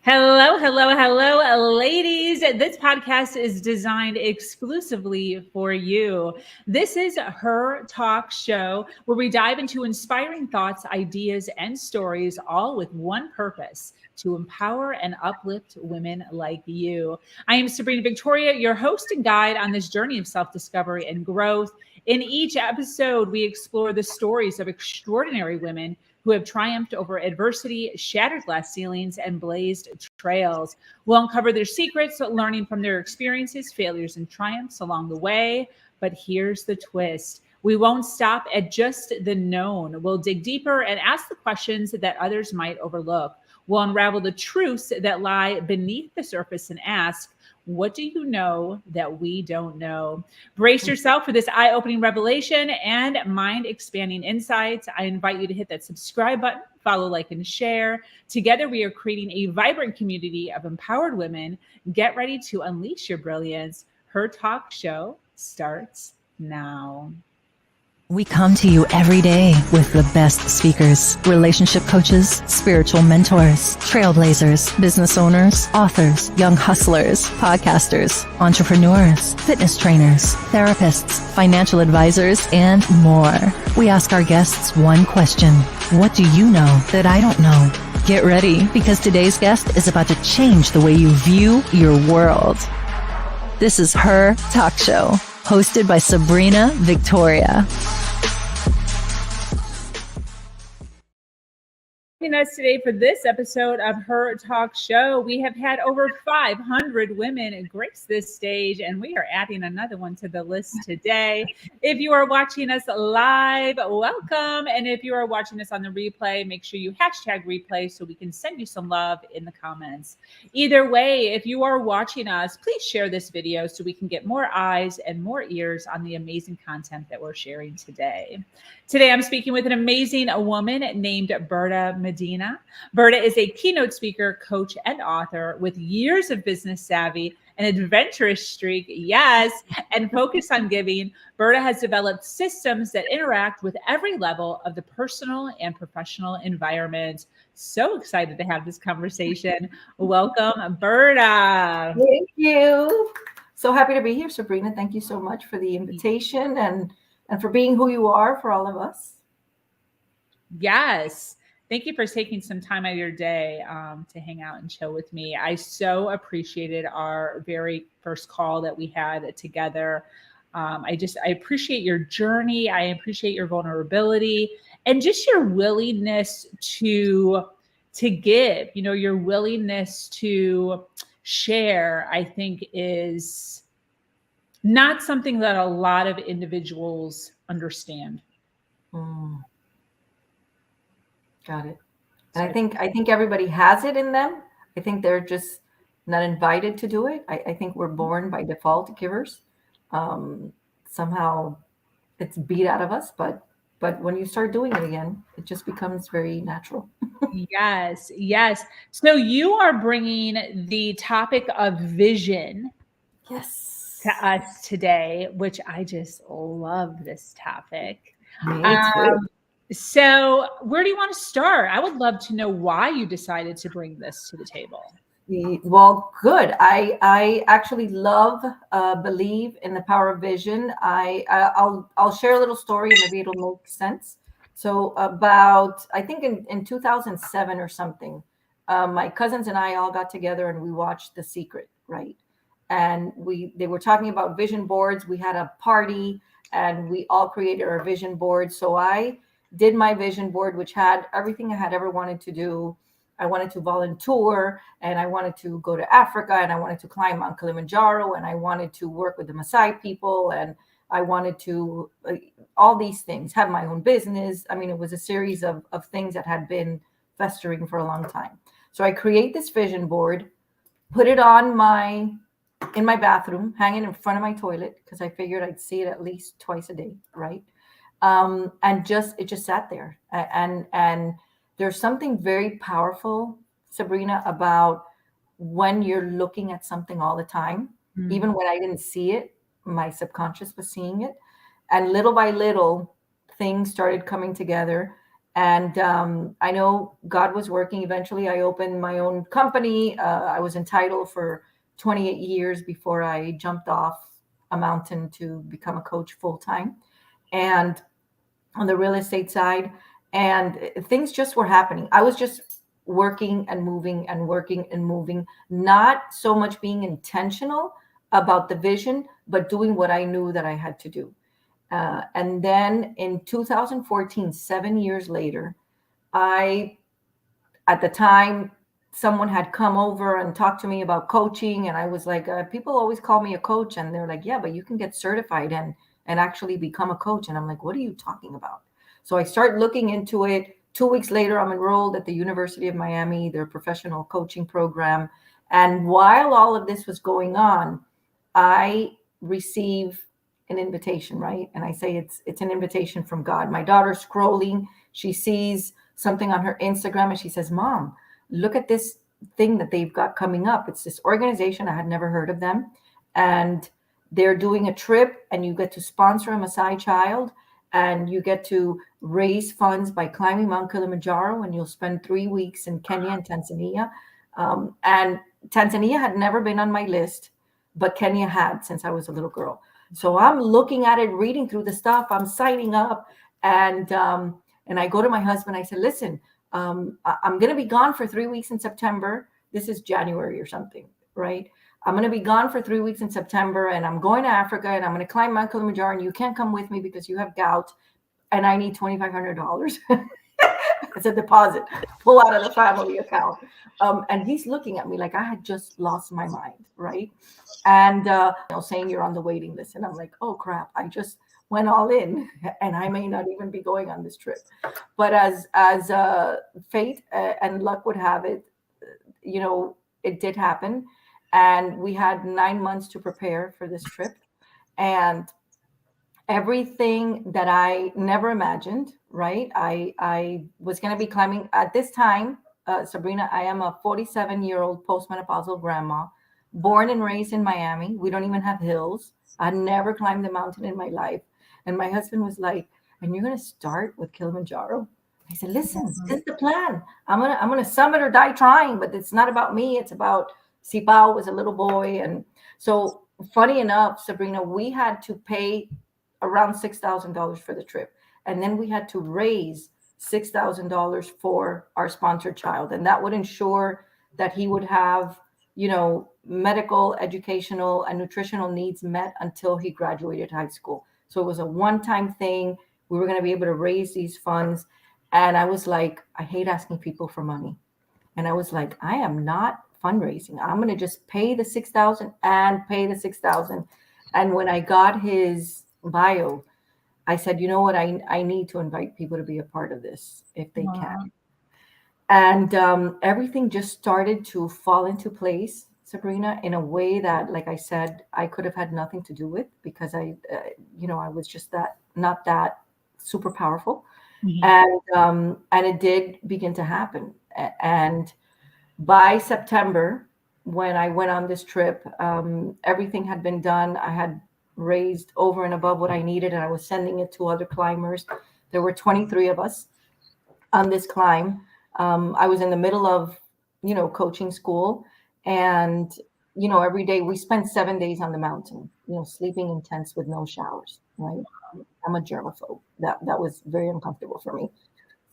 Hello, hello, hello, ladies. This podcast is designed exclusively for you. This is Her Talk Show, where we dive into inspiring thoughts, ideas, and stories, all with one purpose: to empower and uplift women like you. I am Sabrina Victoria, your host and guide on this journey of self discovery and growth. In each episode, we explore the stories of extraordinary women who have triumphed over adversity, shattered glass ceilings, and blazed trails. We'll uncover their secrets, learning from their experiences, failures, and triumphs along the way. But here's the twist: we won't stop at just the known. We'll dig deeper and ask the questions that others might overlook. We'll unravel the truths that lie beneath the surface and ask, what do you know that we don't know? Brace yourself for this eye-opening revelation and mind-expanding insights. I invite you to hit that subscribe button, follow, like, and share. Together, we are creating a vibrant community of empowered women. Get ready to unleash your brilliance. Her Talk Show starts now. We come to you every day with the best speakers, relationship coaches, spiritual mentors, trailblazers, business owners, authors, young hustlers, podcasters, entrepreneurs, fitness trainers, therapists, financial advisors, and more. We ask our guests one question: what do you know that I don't know? Get ready, because today's guest is about to change the way you view your world. This is Her Talk Show, hosted by Sabrina Victoria. Joining us today for this episode of Her Talk Show, we have had over 500 women grace this stage, and we are adding another one to the list today. If you are watching us live, welcome. And if you are watching us on the replay, make sure you hashtag replay so we can send you some love in the comments. Either way, if you are watching us, please share this video so we can get more eyes and more ears on the amazing content that we're sharing today. Today, I'm speaking with an amazing woman named Berta Medina. Berta is a keynote speaker, coach, and author with years of business savvy, an adventurous streak, yes, and focus on giving. Berta has developed systems that interact with every level of the personal and professional environment. So excited to have this conversation. Welcome, Berta. Thank you. So happy to be here, Sabrina. Thank you so much for the invitation and for being who you are for all of us. Yes. Thank you for taking some time out of your day to hang out and chill with me. I so appreciated our very first call that we had together. I appreciate your journey. I appreciate your vulnerability and just your willingness to give, your willingness to share, I think, is not something that a lot of individuals understand. Got it. And I think everybody has it in them. I think they're just not invited to do it. I think we're born by default givers. Somehow it's beat out of us, but when you start doing it again, it just becomes very natural. Yes. So you are bringing the topic of vision. Yes. To us today, which I just love this topic. Me too. So where do you want to start? I would love to know why you decided to bring this to the table. Well, good. I actually believe in the power of vision. I'll share a little story and maybe it'll make sense. So I think in 2007 or something, my cousins and I all got together and we watched The Secret, right? And they were talking about vision boards. We had a party and we all created our vision board. So I did my vision board, which had everything I had ever wanted to do. I wanted to volunteer and I wanted to go to Africa and I wanted to climb Mount Kilimanjaro and I wanted to work with the Maasai people and I wanted to all these things, have my own business. I mean, it was a series of things that had been festering for a long time. So I create this vision board, put it in my bathroom, hanging in front of my toilet, because I figured I'd see it at least twice a day, right? And it just sat there. And there's something very powerful, Sabrina, about when you're looking at something all the time, even when I didn't see it, my subconscious was seeing it. And little by little, things started coming together. And I know God was working. Eventually, I opened my own company. I was in title for 28 years before I jumped off a mountain to become a coach full time, and on the real estate side. And things just were happening. I was just working and moving and working and moving, not so much being intentional about the vision, but doing what I knew that I had to do. And then in 2014, 7 years later, I, at the time, someone had come over and talked to me about coaching. And I was like, people always call me a coach. And they're like, yeah, but you can get certified and actually become a coach. And I'm like, what are you talking about? So I start looking into it. 2 weeks later, I'm enrolled at the University of Miami, their professional coaching program. And while all of this was going on, I receive an invitation, right? And I say it's an invitation from God. My daughter's scrolling. She sees something on her Instagram and she says, Mom, look at this thing that they've got coming up. It's this organization. I had never heard of them. And they're doing a trip and you get to sponsor a Maasai child and you get to raise funds by climbing Mount Kilimanjaro, and you'll spend 3 weeks in Kenya and Tanzania. And Tanzania had never been on my list, but Kenya had since I was a little girl. So I'm looking at it, reading through the stuff, I'm signing up, and I go to my husband. I said, listen, I'm going to be gone for 3 weeks in September. This is January or something, right? I'm going to be gone for 3 weeks in September, and I'm going to Africa, and I'm going to climb Mount Kilimanjaro, and you can't come with me because you have gout, and I need $2,500 as a deposit, pull out of the family account. And he's looking at me like I had just lost my mind, right? And saying you're on the waiting list, and I'm like, oh crap, I just went all in, and I may not even be going on this trip. But as fate and luck would have it, it did happen. And we had 9 months to prepare for this trip. And everything that I never imagined, right? I was going to be climbing at this time. Sabrina, I am a 47-year-old postmenopausal grandma, born and raised in Miami. We don't even have hills. I never climbed a mountain in my life. And my husband was like, and you're going to start with Kilimanjaro? I said, listen, this is the plan. I'm gonna summit or die trying, but it's not about me. It's about Sipao was a little boy. And so funny enough, Sabrina, we had to pay around $6,000 for the trip. And then we had to raise $6,000 for our sponsored child. And that would ensure that he would have, medical, educational, and nutritional needs met until he graduated high school. So it was a one-time thing. We were going to be able to raise these funds. And I was like, I hate asking people for money. And I was like, I am not fundraising. I'm going to just pay the $6,000 and pay the $6,000. And when I got his bio, I said, you know what? I need to invite people to be a part of this if they can. And everything just started to fall into place, Sabrina, in a way that, like I said, I could have had nothing to do with, because I was just not that super powerful. Mm-hmm. And it did begin to happen. And by September, when I went on this trip, everything had been done. I had raised over and above what I needed, and I was sending it to other climbers. There were 23 of us on this climb. I was in the middle of, coaching school, and, every day we spent 7 days on the mountain, sleeping in tents with no showers, right? I'm a germaphobe. That was very uncomfortable for me.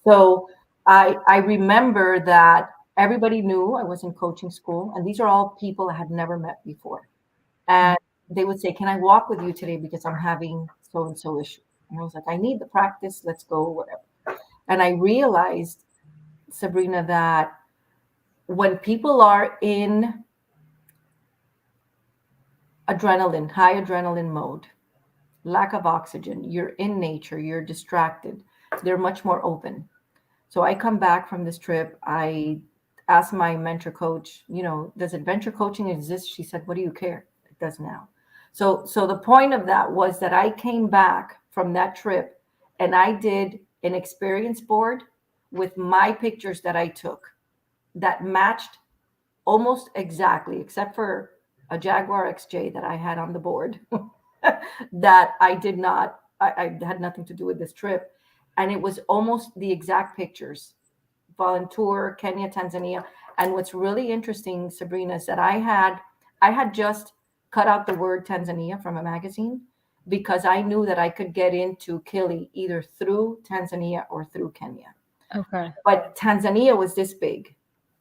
So I remember that everybody knew I was in coaching school, and these are all people I had never met before. And they would say, can I walk with you today because I'm having so-and-so issue? And I was like, I need the practice. Let's go, whatever. And I realized, Sabrina, that when people are in high adrenaline mode, lack of oxygen, you're in nature, you're distracted, they're much more open. So I come back from this trip. I asked my mentor coach, does adventure coaching exist? She said, what do you care? It does now. So the point of that was that I came back from that trip and I did an experience board with my pictures that I took that matched almost exactly, except for a Jaguar XJ that I had on the board that I had nothing to do with this trip. and it was almost the exact pictures. Volunteer, Kenya, Tanzania. And what's really interesting, Sabrina, is that I had just cut out the word Tanzania from a magazine because I knew that I could get into Kili either through Tanzania or through Kenya. Okay. But Tanzania was this big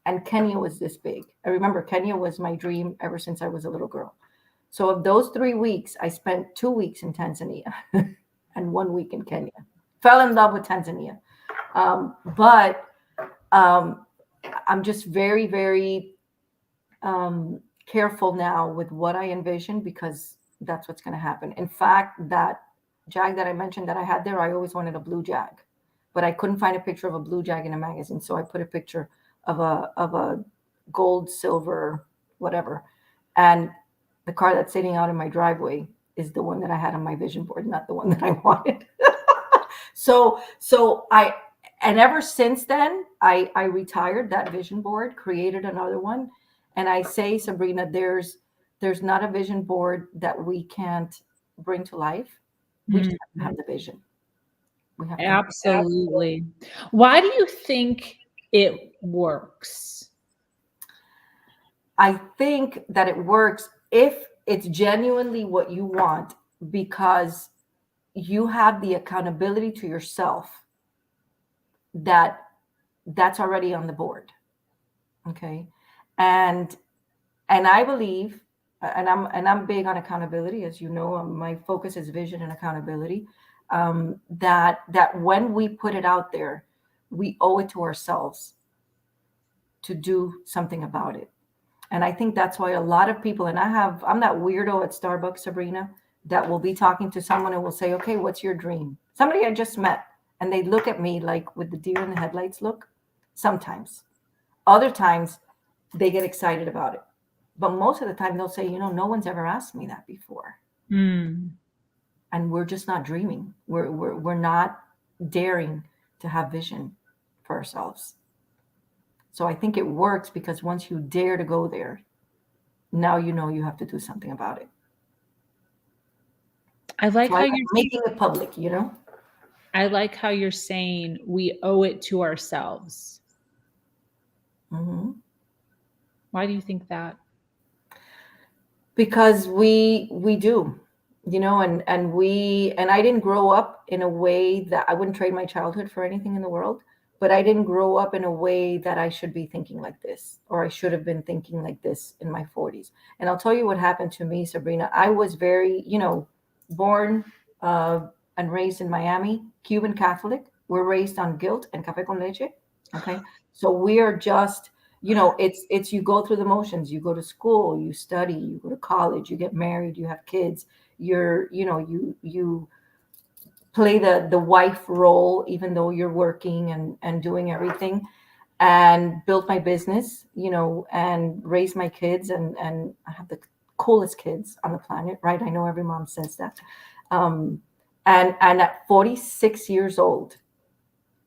and Kenya was this big. I remember Kenya was my dream ever since I was a little girl. So of those 3 weeks, I spent 2 weeks in Tanzania and 1 week in Kenya. Fell in love with Tanzania. But I'm just very, very careful now with what I envision because that's what's going to happen. In fact, that jag that I mentioned that I had there, I always wanted a blue jag, but I couldn't find a picture of a blue jag in a magazine. So I put a picture of a gold, silver, whatever. And the car that's sitting out in my driveway is the one that I had on my vision board, not the one that I wanted. And ever since then, I retired that vision board, created another one. And I say, Sabrina, there's not a vision board that we can't bring to life. We just have to have the vision. We have to Absolutely. Why do you think it works? I think that it works if it's genuinely what you want, because you have the accountability to yourself that's already on the board. Okay. And I believe, and I'm big on accountability, as you know, my focus is vision and accountability. That when we put it out there, we owe it to ourselves to do something about it. And I think that's why a lot of people, and I'm that weirdo at Starbucks, Sabrina, that will be talking to someone and will say, okay, what's your dream? Somebody I just met, and they look at me like with the deer in the headlights look. Sometimes. Other times they get excited about it. But most of the time they'll say, no one's ever asked me that before. And we're just not dreaming. We're not daring to have vision for ourselves. So I think it works because once you dare to go there, now you have to do something about it. I like how you're making it public, I like how you're saying we owe it to ourselves. Mm-hmm. Why do you think that? Because we do, and I didn't grow up in a way that I wouldn't trade my childhood for anything in the world, but I didn't grow up in a way that I should be thinking like this, or I should have been thinking like this in my 40s. And I'll tell you what happened to me, Sabrina. I was very, born and raised in Miami, Cuban Catholic. We're raised on guilt and café con leche. Okay. So we are just, it's you go through the motions. You go to school, you study, you go to college, you get married, you have kids, you play the wife role, even though you're working and doing everything, and built my business, and raised my kids, and I have the coolest kids on the planet, right? I know every mom says that. And at 46 years old,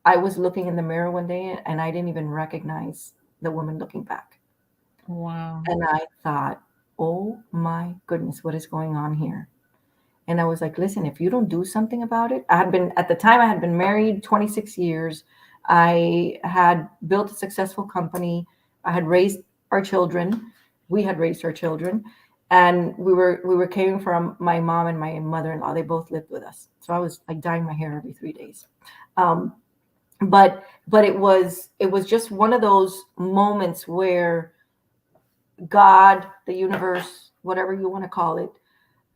I was looking in the mirror one day and I didn't even recognize the woman looking back. Wow. And I thought, oh my goodness, what is going on here? And I was like, listen, if you don't do something about it, at the time I had been married 26 years. I had built a successful company. I had raised our children. We had raised our children. And we were caring for my mom and my mother-in-law. They both lived with us. So I was like dyeing my hair every 3 days. But it was just one of those moments where God, the universe, whatever you want to call it,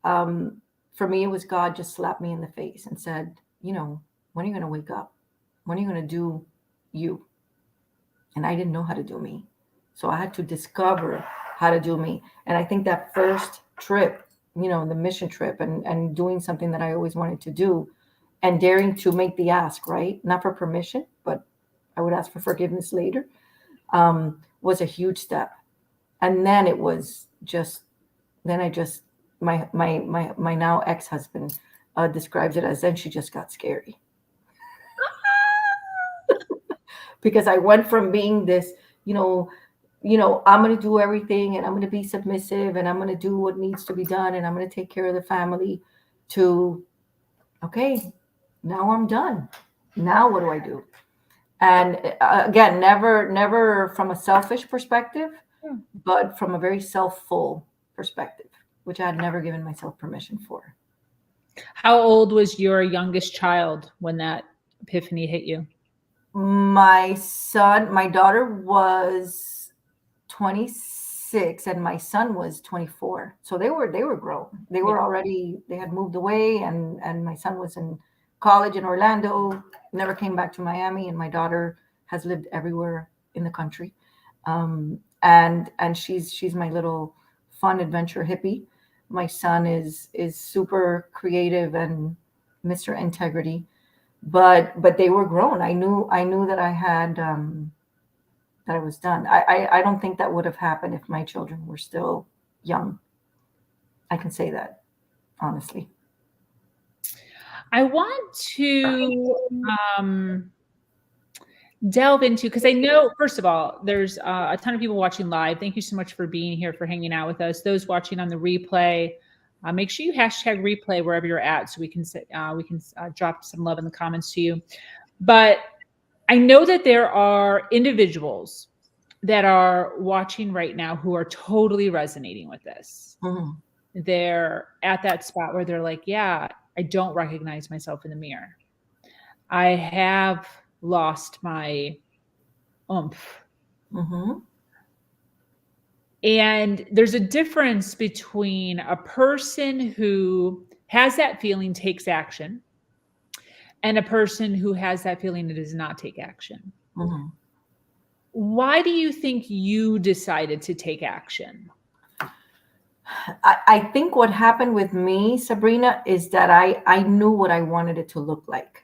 for me, it was God just slapped me in the face and said, when are you going to wake up? When are you going to do you? And I didn't know how to do me. So I had to discover how to do me. And I think that first trip, the mission trip and doing something that I always wanted to do and daring to make the ask, right? Not for permission, but I would ask for forgiveness later, was a huge step. And then it was just, my now ex-husband describes it as, then she just got scary. Because I went from being this, I'm going to do everything and I'm going to be submissive and I'm going to do what needs to be done and I'm going to take care of the family, to, okay, now I'm done. Now what do I do? And again, never from a selfish perspective, but from a very self-full perspective, which I had never given myself permission for. How old was your youngest child when that epiphany hit you? My daughter was 26 and my son was 24. So they were grown. They were already, they had moved away, and my son was in college in Orlando, never came back to Miami, and my daughter has lived everywhere in the country. And she's my little fun adventure hippie. My son is super creative and Mr. Integrity, but they were grown. I knew that I had that I was done. I don't think that would have happened if my children were still young. I can say that honestly. I want to delve into, because I know, first of all, there's a ton of people watching live. Thank you so much for being here, for hanging out with us. Those watching on the replay, make sure you hashtag replay wherever you're at, so we can drop some love in the comments to you. But I know that there are individuals that are watching right now who are totally resonating with this. Mm-hmm. They're at that spot where they're like, yeah, I don't recognize myself in the mirror. I have lost my oomph. Mm-hmm. And there's a difference between a person who has that feeling, takes action, and a person who has that feeling and does not take action. Mm-hmm. Why do you think you decided to take action? I think what happened with me, Sabrina, is that I knew what I wanted it to look like.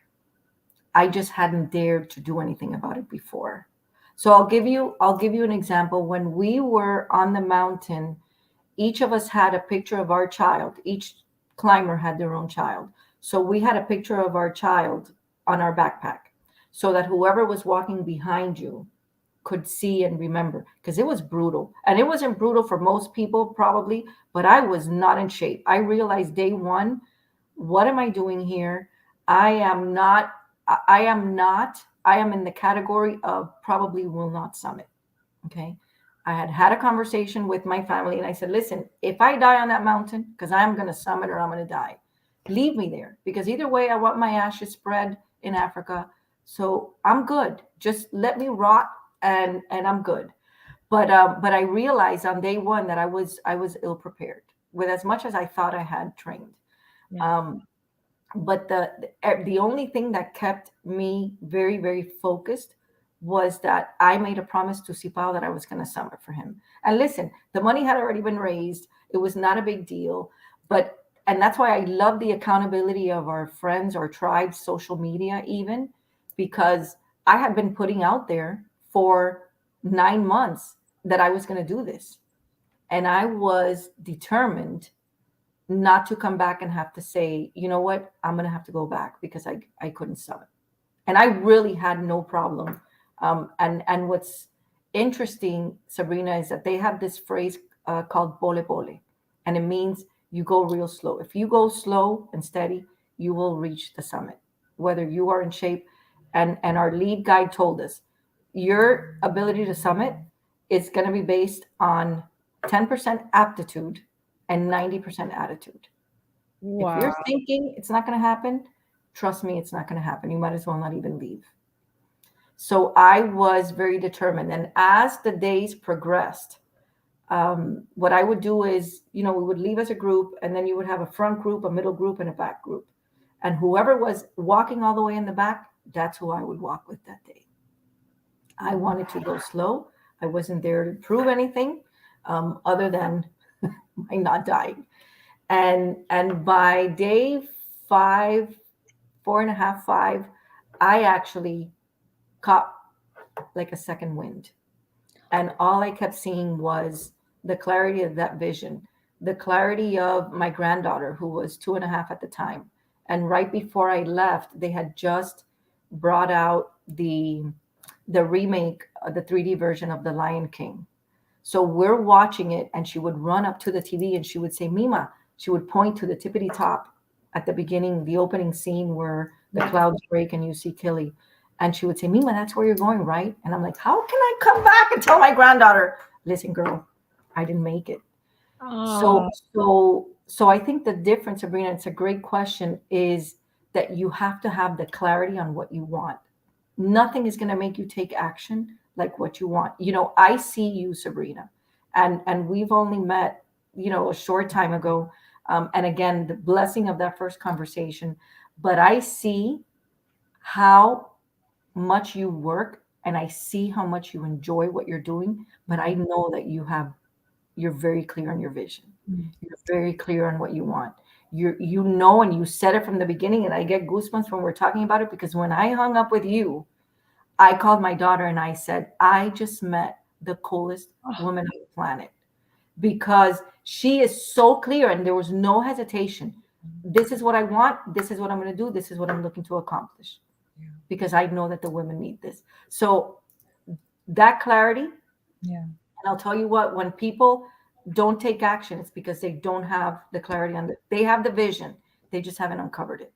I just hadn't dared to do anything about it before. So I'll give you an example. When we were on the mountain, each of us had a picture of our child. Each climber had their own child. So we had a picture of our child on our backpack, so that whoever was walking behind you could see and remember, because it was brutal. And it wasn't brutal for most people probably, but I was not in shape. I realized day one, what am I doing here? I am in the category of probably will not summit. Okay. I had a conversation with my family and I said, listen, if I die on that mountain, because I'm going to summit or I'm going to die, leave me there, because either way, I want my ashes spread in Africa. So I'm good. Just let me rot, and I'm good. But I realized on day one that I was ill prepared with as much as I thought I had trained. Yeah. But the only thing that kept me very, very focused was that I made a promise to Sipao that I was going to summit for him. And listen, the money had already been raised. It was not a big deal. And that's why I love the accountability of our friends, our tribes, social media even, because I had been putting out there for 9 months that I was going to do this. And I was determined not to come back and have to say, you know what, I'm going to have to go back, because I couldn't summit. And I really had no problem. And what's interesting, Sabrina, is that they have this phrase called pole pole, and it means you go real slow. If you go slow and steady, you will reach the summit, whether you are in shape. And our lead guide told us, your ability to summit is going to be based on 10% aptitude and 90% attitude. Wow. If you're thinking it's not going to happen, trust me, it's not going to happen. You might as well not even leave. So I was very determined. And as the days progressed, what I would do is, we would leave as a group, and then you would have a front group, a middle group, and a back group. And whoever was walking all the way in the back, that's who I would walk with that day. I wanted to go slow. I wasn't there to prove anything other than my not dying. And by day 5, 4.5, 5, I actually caught like a second wind. And all I kept seeing was the clarity of that vision, the clarity of my granddaughter, who was 2.5 at the time. And right before I left, they had just brought out the remake, the 3D version of The Lion King. So we're watching it, and she would run up to the TV and she would say, Mima. She would point to the tippity top at the beginning, the opening scene where the clouds break and you see Tilly. And she would say, Mima, that's where you're going, right? And I'm like, how can I come back and tell my granddaughter, listen, girl, I didn't make it. Oh, So I think the difference, Sabrina, it's a great question, is that you have to have the clarity on what you want. Nothing is going to make you take action like what you want. I see you, Sabrina, and we've only met, a short time ago. And again, the blessing of that first conversation, but I see how much you work and I see how much you enjoy what you're doing, but I know that you're very clear on your vision. You're very clear on what you want. And you said it from the beginning, and I get goosebumps when we're talking about it, because when I hung up with you, I called my daughter and I said, I just met the coolest woman on the planet, because she is so clear and there was no hesitation. This is what I want. This is what I'm going to do. This is what I'm looking to accomplish, because I know that the women need this. So that clarity. yeah. And I'll tell you what, when people don't take action, it's because they don't have the clarity they have the vision. They just haven't uncovered it.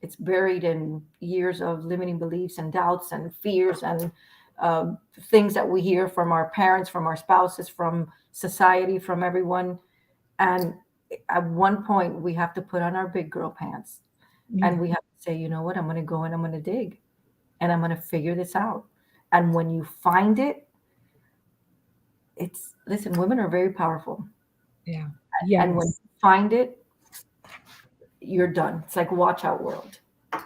It's buried in years of limiting beliefs and doubts and fears and things that we hear from our parents, from our spouses, from society, from everyone. And at one point we have to put on our big girl pants and we have to say, you know what, I'm going to go and I'm going to dig and I'm going to figure this out. And when you find it, listen, women are very powerful. Yeah. And when you find it, you're done. It's like watch out world.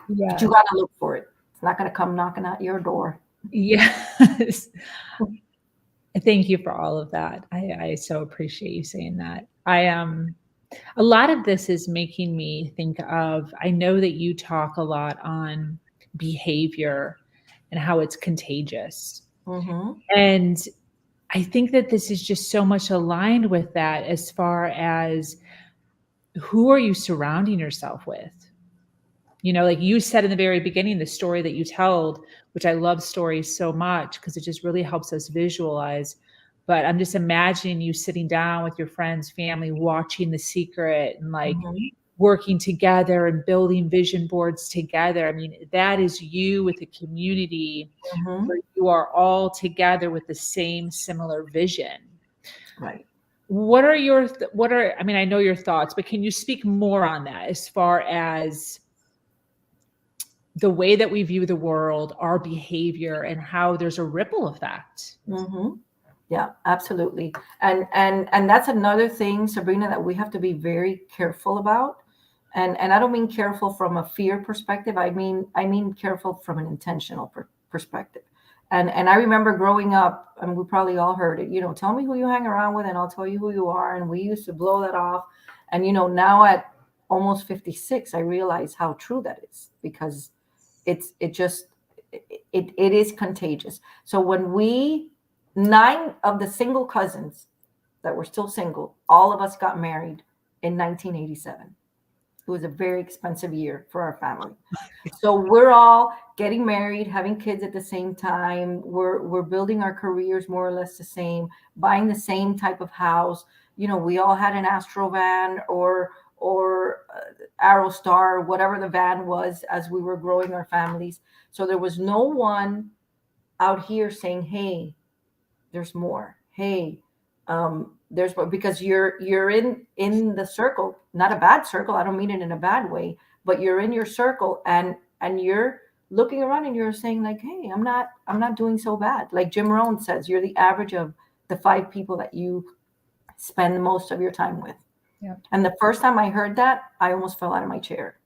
Yeah. But you got to look for it. It's not going to come knocking at your door. Yes. Thank you for all of that. I so appreciate you saying that. A lot of this is making me think of, I know that you talk a lot on behavior and how it's contagious. Mm-hmm. And I think that this is just so much aligned with that, as far as who are you surrounding yourself with? Like you said in the very beginning, the story that you told, which I love stories so much because it just really helps us visualize. But I'm just imagining you sitting down with your friends, family, watching The Secret and working together and building vision boards together. I mean, that is you with a community where you are all together with the same similar vision. Right. I mean, I know your thoughts, but can you speak more on that as far as the way that we view the world, our behavior, and how there's a ripple effect? Yeah, absolutely. And that's another thing, Sabrina, that we have to be very careful about. And I don't mean careful from a fear perspective. I mean careful from an intentional perspective. And I remember growing up, and we probably all heard it, tell me who you hang around with and I'll tell you who you are. And we used to blow that off. And, now at almost 56, I realize how true that is, because it is contagious. So when 9 of the single cousins that were still single, all of us got married in 1987. It was a very expensive year for our family. So we're all getting married, having kids at the same time. We're building our careers more or less the same, buying the same type of house. We all had an Astro van or Aerostar, whatever the van was, as we were growing our families. So there was no one out here saying, hey, there's more. Hey, there's more, because you're in the circle, not a bad circle. I don't mean it in a bad way, but you're in your circle and you're looking around and you're saying like, hey, I'm not doing so bad. Like Jim Rohn says, you're the average of the 5 people that you spend most of your time with. Yeah. And the first time I heard that, I almost fell out of my chair.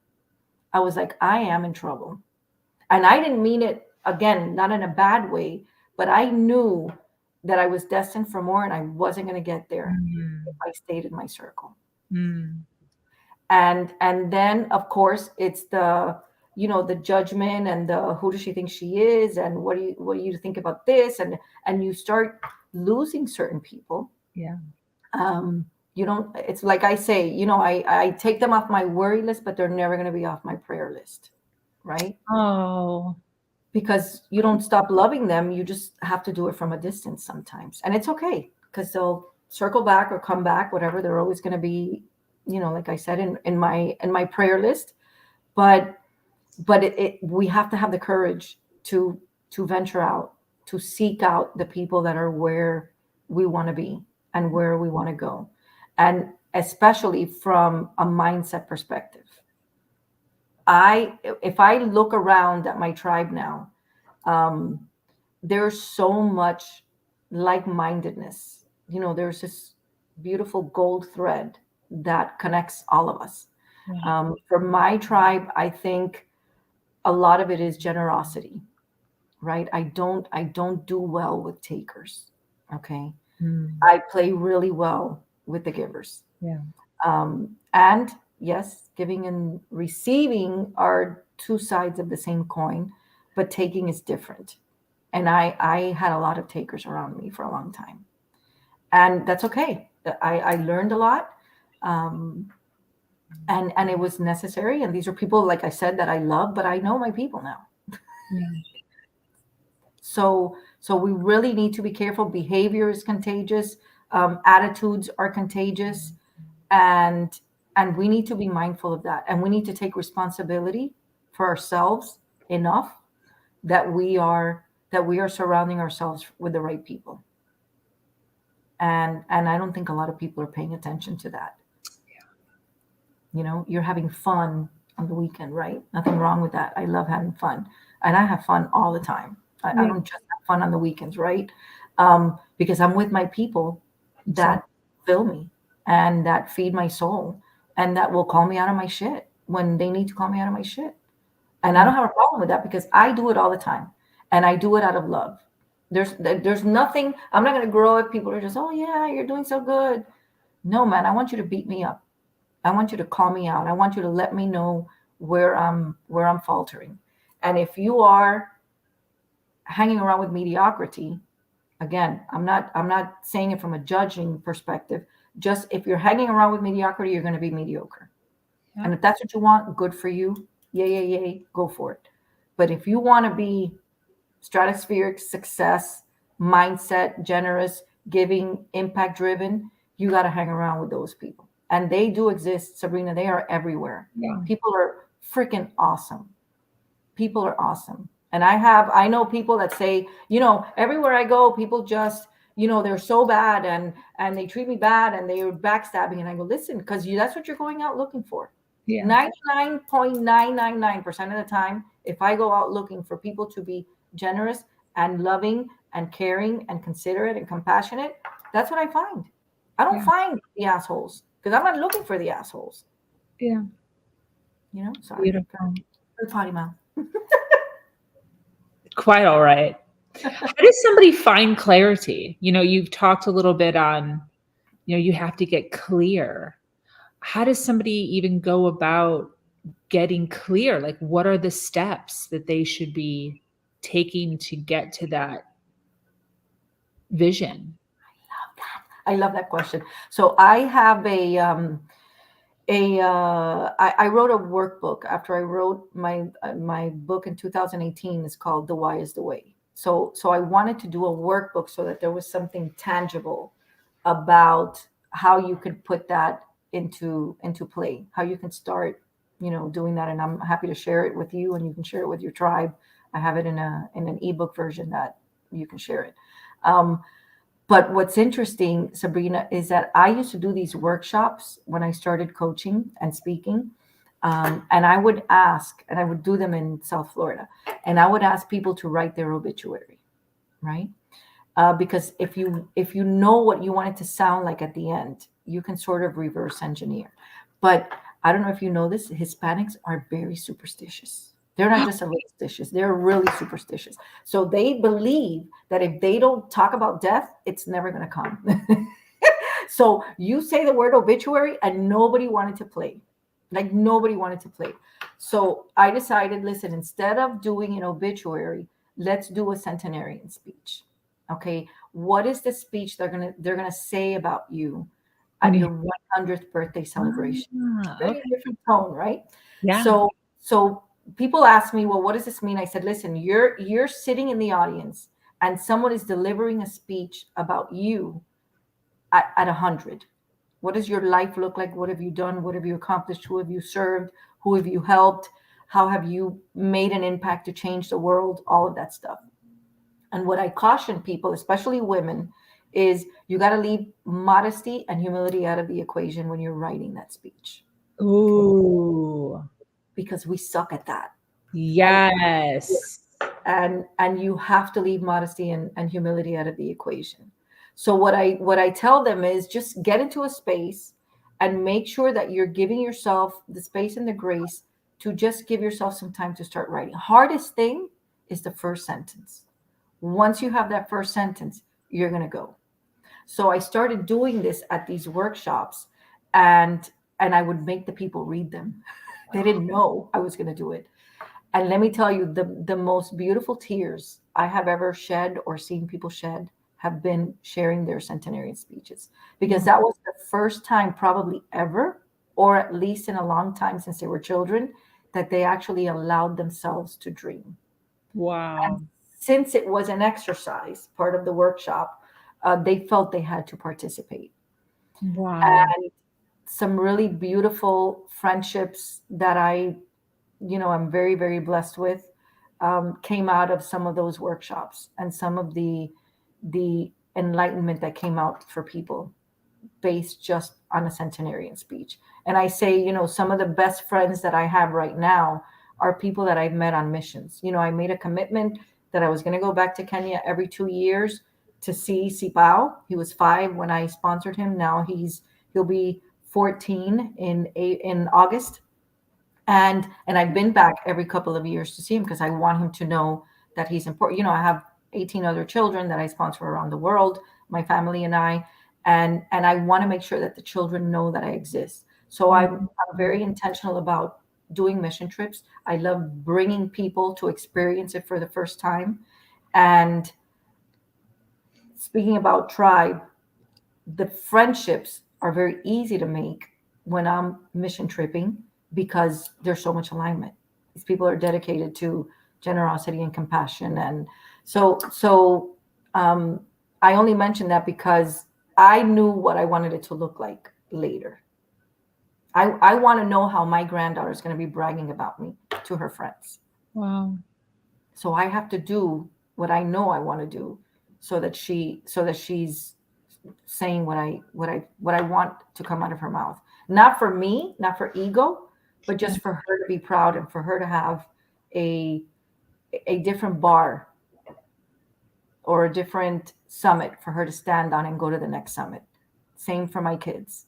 I was like, I am in trouble. And I didn't mean it, again, not in a bad way, but I knew that I was destined for more and I wasn't going to get there if I stayed in my circle. And then, of course, it's the judgment and the who does she think she is and what do you think about this, and you start losing certain people. Yeah. It's like I say, I take them off my worry list, but they're never going to be off my prayer list, right? Oh. Because you don't stop loving them, you just have to do it from a distance sometimes, and it's okay, because they'll circle back or come back, whatever. They're always going to be, like I said, in my prayer list. But but we have to have the courage to venture out, to seek out the people that are where we want to be and where we want to go, and especially from a mindset perspective. If I look around at my tribe now, um, there's so much like-mindedness. There's this beautiful gold thread that connects all of us. For my tribe, I think a lot of it is generosity, right? I don't do well with takers. Okay. I play really well with the givers. Yeah. And yes, giving and receiving are two sides of the same coin, but taking is different. And I had a lot of takers around me for a long time, and that's okay. I learned a lot, and it was necessary. And these are people, like I said, that I love, but I know my people now. So we really need to be careful. Behavior is contagious. Attitudes are contagious, and we need to be mindful of that. And we need to take responsibility for ourselves enough that we are surrounding ourselves with the right people. And I don't think a lot of people are paying attention to that. You're having fun on the weekend, right? Nothing wrong with that. I love having fun, and I have fun all the time. I don't just have fun on the weekends, right? Because I'm with my people that fill me and that feed my soul and that will call me out of my shit when they need to call me out of my shit. And I don't have a problem with that because I do it all the time, and I do it out of love. There's nothing. I'm not going to grow if people are just, oh yeah, you're doing so good. No, man, I want you to beat me up. I want you to call me out. I want you to let me know where I'm faltering. And if you are hanging around with mediocrity, again, I'm not saying it from a judging perspective. Just if you're hanging around with mediocrity, you're going to be mediocre. Yeah. And if that's what you want, good for you. Yay, go for it. But if you want to be stratospheric success, mindset, generous, giving, impact driven, you got to hang around with those people. And they do exist, Sabrina. They are everywhere. Yeah. People are freaking awesome. People are awesome. And I know people that say, everywhere I go, people just, they're so bad and they treat me bad and they're backstabbing. And I go, listen, because that's what you're going out looking for. Yeah. 99.999% of the time, if I go out looking for people to be generous and loving and caring and considerate and compassionate, that's what I find. I don't find the assholes because I'm not looking for the assholes. Yeah. Sorry. Beautiful. Potty mouth. Quite all right. How does somebody find clarity? You've talked a little bit on, you have to get clear. How does somebody even go about getting clear? Like, what are the steps that they should be taking to get to that vision? I love that question. So I have I wrote a workbook after I wrote my book in 2018. It's called The Why is the Way. So I wanted to do a workbook so that there was something tangible about how you could put that into play, how you can start, doing that. And I'm happy to share it with you, and you can share it with your tribe. I have it in an ebook version that you can share it. But what's interesting, Sabrina, is that I used to do these workshops when I started coaching and speaking. And I would ask, and I would do them in South Florida, and I would ask people to write their obituary, right? Because if you know what you want it to sound like at the end, you can sort of reverse engineer. But I don't know if you know this, Hispanics are very superstitious. They're not just a little superstitious, they're really superstitious. So they believe that if they don't talk about death, it's never going to come. So you say the word obituary and nobody wanted to play. Like nobody wanted to play. So I decided, listen, instead of doing an obituary, let's do a centenarian speech. Okay, what is the speech they're gonna say about you at your 100th birthday celebration? Very different tone, right? Yeah. So people ask me, well, what does this mean? I said, listen, you're sitting in the audience and someone is delivering a speech about you at 100. What does your life look like? What have you done? What have you accomplished? Who have you served? Who have you helped? How have you made an impact to change the world? All of that stuff. And what I caution people, especially women, is you got to leave modesty and humility out of the equation when you're writing that speech. Ooh. Because we suck at that. Yes. And you have to leave modesty and humility out of the equation. So what I tell them is just get into a space and make sure that you're giving yourself the space and the grace to just give yourself some time to start writing. Hardest thing is the first sentence. Once you have that first sentence, you're going to go. So I started doing this at these workshops, and I would make the people read them. They didn't know I was going to do it. And let me tell you, the most beautiful tears I have ever shed or seen people shed have been sharing their centenarian speeches, because that was the first time probably ever, or at least in a long time since they were children, that they actually allowed themselves to dream. Wow. And since it was an exercise, part of the workshop, they felt they had to participate. Wow. And some really beautiful friendships that I'm very, very blessed with, came out of some of those workshops, and some of the enlightenment that came out for people based just on a centenarian speech. And I say, some of the best friends that I have right now are people that I've met on missions. I made a commitment that I was going to go back to Kenya every 2 years to see Sipao. He was 5 when I sponsored him. Now he'll be 14 in August. And I've been back every couple of years to see him, because I want him to know that he's important. I have 18 other children that I sponsor around the world, my family and I, and I want to make sure that the children know that I exist. So I'm very intentional about doing mission trips. I love bringing people to experience it for the first time. And speaking about tribe, the friendships are very easy to make when I'm mission tripping, because there's so much alignment. These people are dedicated to generosity and compassion. And so I only mentioned that because I knew what I wanted it to look like later. I want to know how my granddaughter is going to be bragging about me to her friends. Wow. So I have to do what I know I want to do, so that she's saying what I want to come out of her mouth. Not for me, not for ego, but just for her to be proud, and for her to have a different bar or a different summit for her to stand on and go to the next summit. Same for my kids.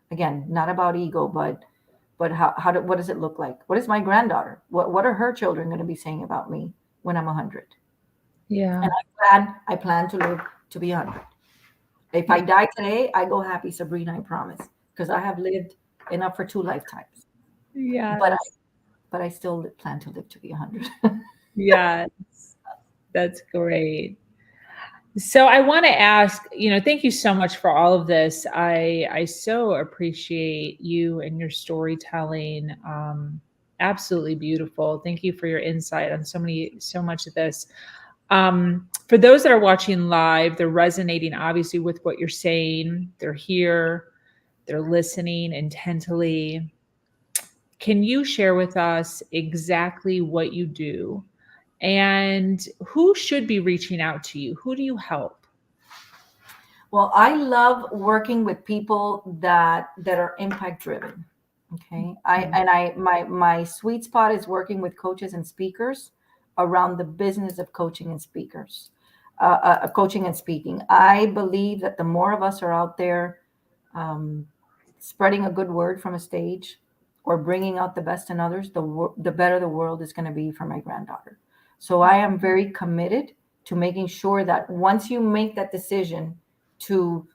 Again, not about ego, but what does it look like? What is my granddaughter? What are her children going to be saying about me when I'm 100? Yeah. And I plan to live to be 100. If I die today, I go happy, Sabrina, I promise, because I have lived enough for 2 lifetimes. Yeah. But I still plan to live to be 100. Yes. That's great. So I want to ask, thank you so much for all of this. I so appreciate you and your storytelling. Absolutely beautiful. Thank you for your insight on so much of this. For those that are watching live, they're resonating obviously with what you're saying. They're here, they're listening intently. Can you share with us exactly what you do? And who should be reaching out to you? Who do you help? Well, I love working with people that are impact driven. Okay. My sweet spot is working with coaches and speakers around the business of coaching and coaching and speaking. I believe that the more of us are out there, spreading a good word from a stage, or bringing out the best in others, the better the world is going to be for my granddaughter. So I am very committed to making sure that once you make that decision to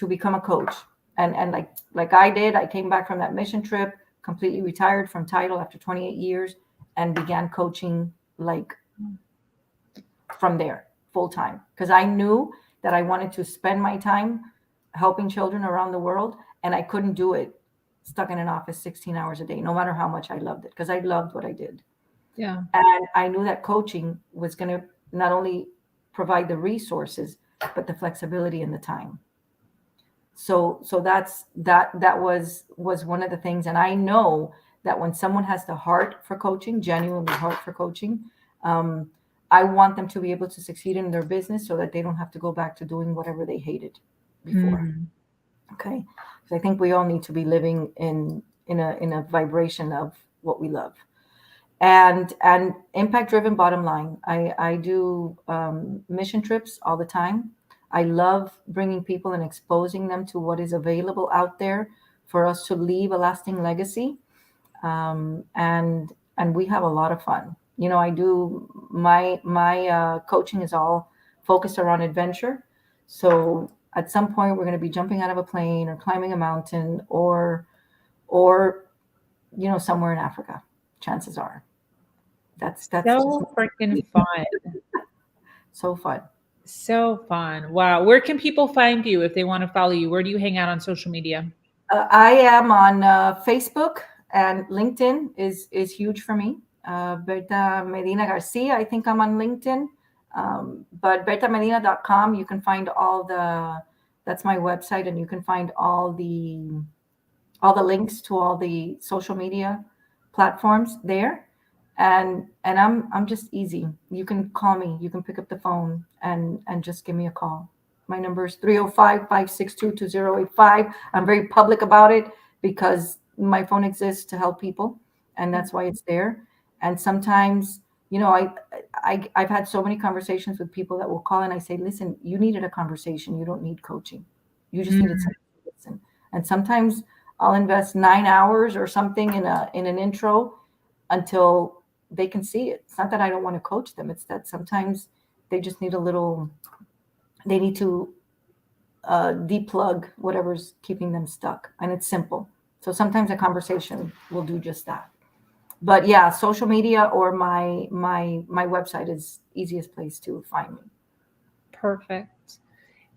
become a coach, and like I did, I came back from that mission trip, completely retired from title after 28 years, and began coaching from there full time, because I knew that I wanted to spend my time helping children around the world, and I couldn't do it stuck in an office 16 hours a day, no matter how much I loved it, because I loved what I did. Yeah. And I knew that coaching was going to not only provide the resources, but the flexibility and the time. So that was one of the things. And I know that when someone has the heart for coaching, genuinely heart for coaching, I want them to be able to succeed in their business so that they don't have to go back to doing whatever they hated before. Okay. So I think we all need to be living in a vibration of what we love. And impact driven, bottom line. I do mission trips all the time. I love bringing people and exposing them to what is available out there for us to leave a lasting legacy. And we have a lot of fun. You know, I do my coaching is all focused around adventure. So at some point we're going to be jumping out of a plane or climbing a mountain or somewhere in Africa. Chances are. That's so freaking fun. So fun. So fun. Wow. Where can people find you if they want to follow you? Where do you hang out on social media? I am on Facebook, and LinkedIn is huge for me. Berta Medina Garcia, I think I'm on LinkedIn. But bertamedina.com, you can find that's my website, and you can find all the links to all the social media platforms there. And I'm just easy. You can call me. You can pick up the phone and just give me a call. My number is 305-562-2085. I'm very public about it because my phone exists to help people, and that's why it's there. And sometimes, I've had so many conversations with people that will call and I say, listen, you needed a conversation. You don't need coaching. You just needed someone to listen. And sometimes I'll invest 9 hours or something in an intro until they can see it. It's not that I don't want to coach them. It's that sometimes they just need they need to deplug whatever's keeping them stuck. And it's simple. So sometimes a conversation will do just that. But yeah, social media or my website is easiest place to find me. Perfect.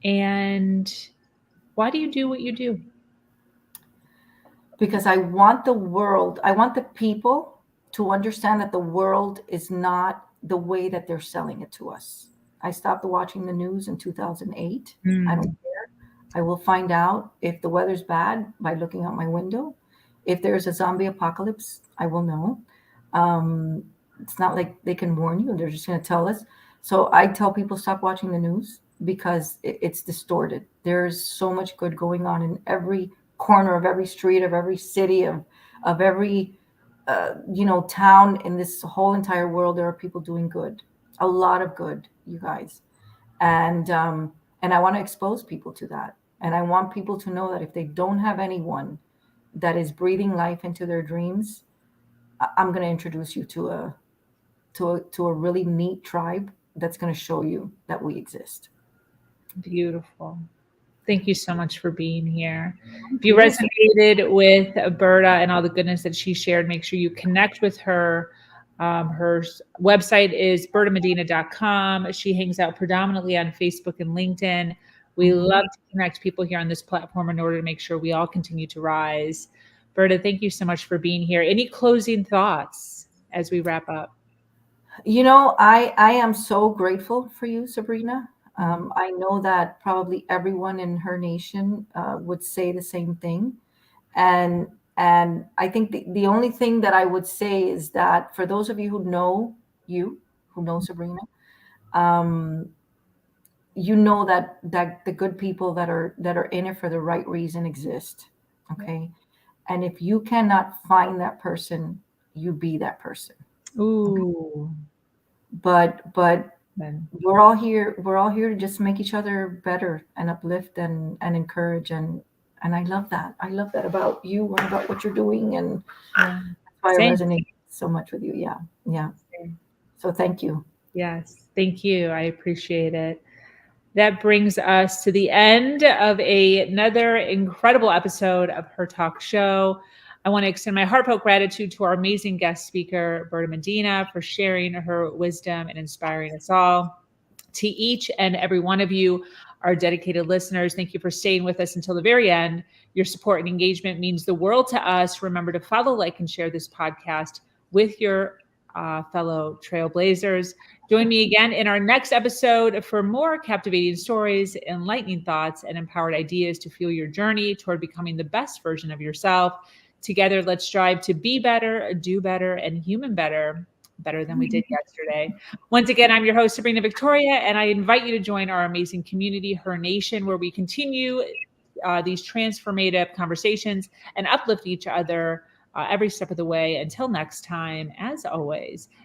And why do you do what you do? Because I want the people to understand that the world is not the way that they're selling it to us. I stopped watching the news in 2008. I don't care. I will find out if the weather's bad by looking out my window. If there's a zombie apocalypse, I will know. It's not like they can warn you. They're just going to tell us. So I tell people stop watching the news because it's distorted. There's so much good going on in every corner of every street of every city of every town in this whole entire world. There are people doing good, a lot of good, you guys, and I want to expose people to that, and I want people to know that if they don't have anyone that is breathing life into their dreams, I'm going to introduce you to a really neat tribe that's going to show you that we exist. Beautiful. Thank you so much for being here. If you resonated with Berta and all the goodness that she shared, make sure you connect with her. Her website is bertamedina.com. She hangs out predominantly on Facebook and LinkedIn. We love to connect people here on this platform in order to make sure we all continue to rise. Berta, thank you so much for being here. Any closing thoughts as we wrap up? I am so grateful for you, Sabrina. I know that probably everyone in her nation would say the same thing. And I think the only thing that I would say is that for those of you who know Sabrina, you know that the good people that are in it for the right reason exist. Okay. And if you cannot find that person, you be that person. Ooh. But we're all here to just make each other better and uplift and encourage, and I love that. I love that about you and about what you're doing, and that's why I resonate so much with you. Yeah. So thank you. Yes, thank you. I appreciate it. That brings us to the end of another incredible episode of Her Talk Show. I want to extend my heartfelt gratitude to our amazing guest speaker, Berta Medina, for sharing her wisdom and inspiring us all. To each and every one of you, our dedicated listeners, thank you for staying with us until the very end. Your support and engagement means the world to us. Remember to follow, like, and share this podcast with your fellow trailblazers. Join me again in our next episode for more captivating stories, enlightening thoughts, and empowered ideas to fuel your journey toward becoming the best version of yourself. Together, let's strive to be better, do better, and human better than we did yesterday. Once again, I'm your host, Sabrina Victoria, and I invite you to join our amazing community, Her Nation, where we continue these transformative conversations and uplift each other every step of the way. Until next time, as always,